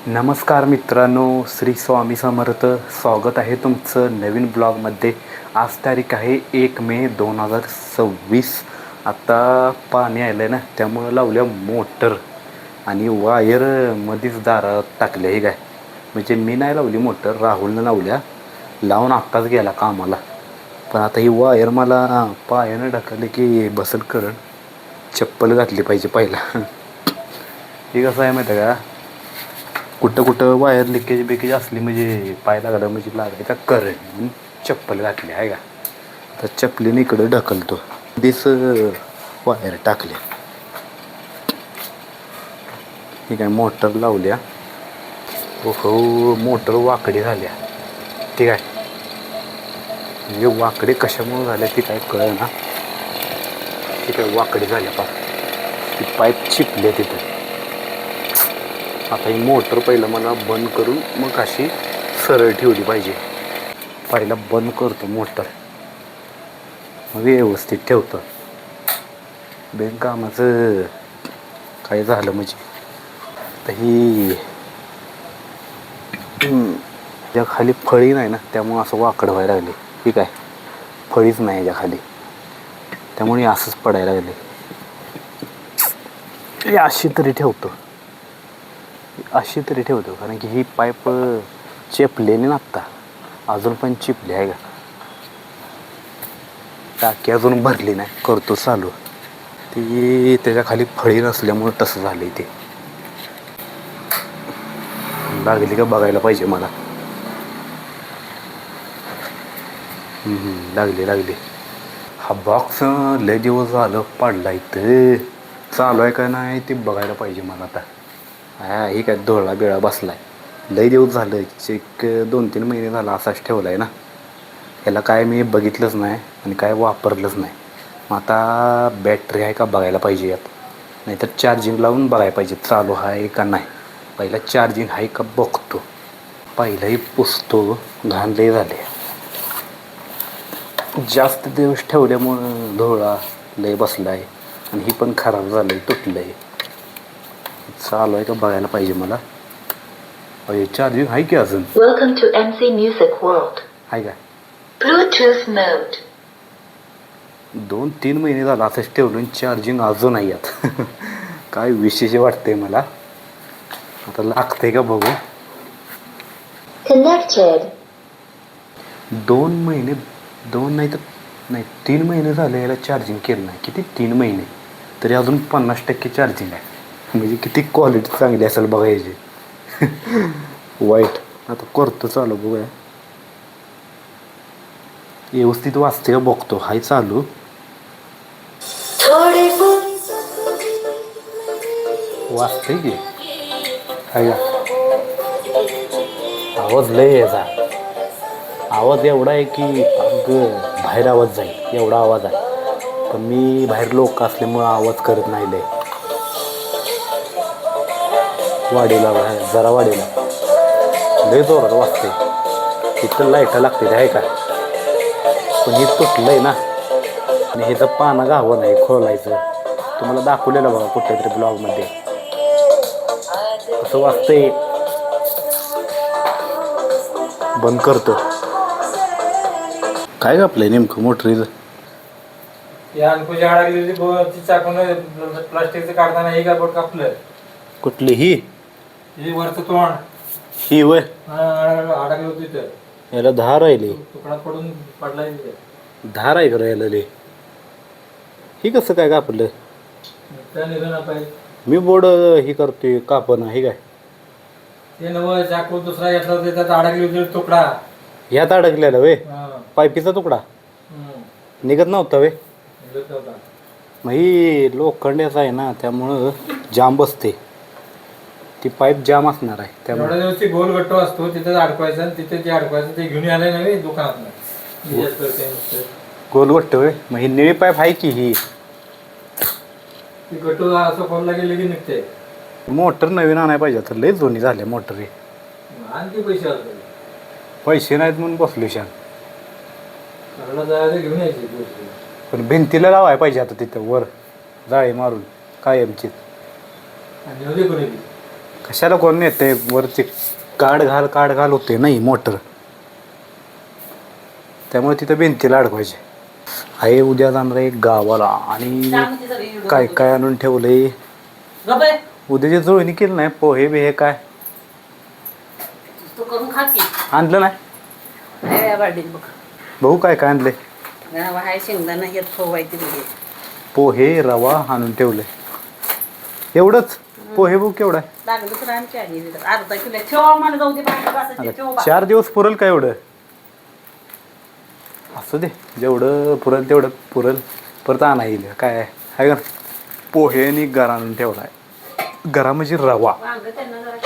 नमस्कार मित्रांनो, श्री स्वामी समर्थ. स्वागत आहे तुमचं नवीन ब्लॉगमध्ये. आज तारीख आहे 1 मे 2026. आता पाणी आलं आहे ना, त्यामुळं लावल्या मोटर आणि वायर मध्येच दारात टाकले. हे काय म्हणजे मी नाही लावली मोटर, राहुलनं लावल्या. लावून आत्ताच गेला कामाला. पण आता ही वायर मला पायानं ढकलली की बसल करण. चप्पल घातली पाहिजे पहिला. हे कसं आहे माहिती आहे का, कुठं वायर लिकेज असली म्हणजे पाय लागला म्हणजे लागायचा करंट, म्हणून चप्पल घातली आहे का. तर चपलीने इकडं ढकलतो, दिस वायर टाकले. ही काय मोटर लावल्या. हो, मोटर वाकडी झाल्या. ठीक आहे, म्हणजे वाकडी कशामुळे झाल्या ती काय कळ ना. ती काय वाकडी झाल्या पा, ती पाईप चिपले तिथं. आता ही मोटर पहिलं मला बंद करून मग अशी सरळ ठेवली पाहिजे. पहिला बंद करतो मोटर, मग व्यवस्थित ठेवतो. बेनकामाचं काय झालं म्हणजे. तर ही ज्या खाली फळी नाही ना, त्यामुळं असं वाकडं व्हायला लागले. ठीक आहे, फळीच नाही याच्या खाली, त्यामुळे असंच पडायला लागले. अशी तरी ठेवतो, कारण की ही पाईप चेपलेली ना, आत्ता अजून पण चिपली आहे का. टाकी अजून भरली नाही, करतो चालू. ती त्याच्या खाली फळी नसल्यामुळं तसं झालं. ते लागली का बघायला पाहिजे मला. लागली. हा बॉक्स लय दिवस झालं पडला इथं, चालू आहे का नाही ते बघायला पाहिजे मला आता. ही काय धोळा बिळा बसलाय. लय दिवस झालं, एक 2-3 महिने झाला असाच ठेवला आहे ना. याला काय मी बघितलंच नाही आणि काय वापरलंच नाही. मग आता बॅटरी आहे का बघायला पाहिजे यात, नाहीतर चार्जिंग लावून बघायला पाहिजे चालू आहे का नाही. पहिला चार्जिंग आहे का बघतो, पहिलाही पुसतो. घाण लय झाले, जास्त दिवस ठेवल्यामुळं धोळा लय बसलाय आणि ही पण खराब झालंय, तुटलंय. चालू आहे का बघायला पाहिजे मला. चार्जिंग आहे की अजून. Welcome to MC music world. आहे का. ब्लूटूथ मोड. 2-3 महिने झाला असंच ठेवलं, चार्जिंग अजून आहे यात. काय विशेष वाटतंय मला. आता लागतंय का बघू. कनेक्टेड. 3 महिने झाले याला चार्जिंग केलं नाही. किती 3 महिने तरी अजून 50% चार्जिंग आहे. म्हणजे किती क्वालिटी चांगली असेल बघायची. वाईट. आता करतो चालू, बघूया व्यवस्थित वाजते का बघतो. हाय चालू. वाजते की हाय का. आवाज लय याचा, आवाज एवढा आहे की बाहेर आवाज जाईल एवढा आवाज आहे. पण मी बाहेर लोक असल्यामुळं आवाज करत नाही. लय वाढीला जरा वाढीला लय जोरात वाजते. तिथं लाईट लागते आहे का. पण हे तुटलंय ना, आणि हे तर पानं घावं नाही खोलायचं. तुम्हाला दाखवलेलं बघा कुठल्या तरी ब्लॉगमध्ये. असं वाजतंय. बंद करतो. काय घापलंय नेमकं मोटरीचं. प्लास्टिकचं काढताना हे कापड कापलं. कुठली ही वरचं तोंड ही वय अडकलं होतं तिथं. याला धार राहिली. तुकडा पडून पडला तिथे. धार आहे का याला लय. ही कसं काय कापलं. त्या निघून पाहिजे. मी बोर्ड ही करतोय कापण हे काय. ते नवं चाकू दुसरा घेतला होता त्यात अडकली होती तुकडा. ह्यात अडकलेला वे पायपीचा तुकडा निघत नव्हता वे. मग ही लोखंडाचं आहे ना, त्यामुळं जाम बसते. ती पाईप जाम असणार आहे त्यामुळे. एवढ्या दिवशी गोल गट्टो असतो तिथे अडकवायचं आणि तिथे जे अडकवायचं ते घेऊन आले नव्हे दुकानात. गोलगट्ट वे. मग ही निळी पाईप आहे की ही गट्टो असं खोलला गेले की निघते. मोटर नवीन आणायला पाहिजे तर लय जुनी झाली मोटर ही. आणखी पैसे असतात. पैसे नाहीत म्हणून बसलो शान. जायचं घेऊन यायचे. पण भिंतीला लावायला पाहिजे आता तिथं वर जाळी मारून कायमची. कशाला कोण नेते वरती काढ घाल होते नाही मोटर, त्यामुळे तिथं भिंतीला अडकवायचे. आहे उद्या जाणार आहे गावाला आणि काय काय आणून ठेवलंय. उद्याची जुळणी केली नाही, पोहे बिहे काय तू करून खा की. आणलं नाही. आहे वाढीत बघ. भाऊ काय काय आणले. रवा आहे, शेंगदाणा हे फवायची म्हणजे. पोहे रवा आणून ठेवले. एवढंच पोहे भाऊ केवढा आहे. लागलं तर आमची आहे अर्धा किलो ठेवा मला जाऊ दे बाहेर बसायचे आता ठेवा. 4 दिवस पुरल का एवढं. असू दे जेवढं पुरल तेवढं पुरल, परत आणा येईल काय आहे का. पोहे आणि गरा आणून ठेवला आहे. गरा म्हणजे रवा. वांग त्यांना जरा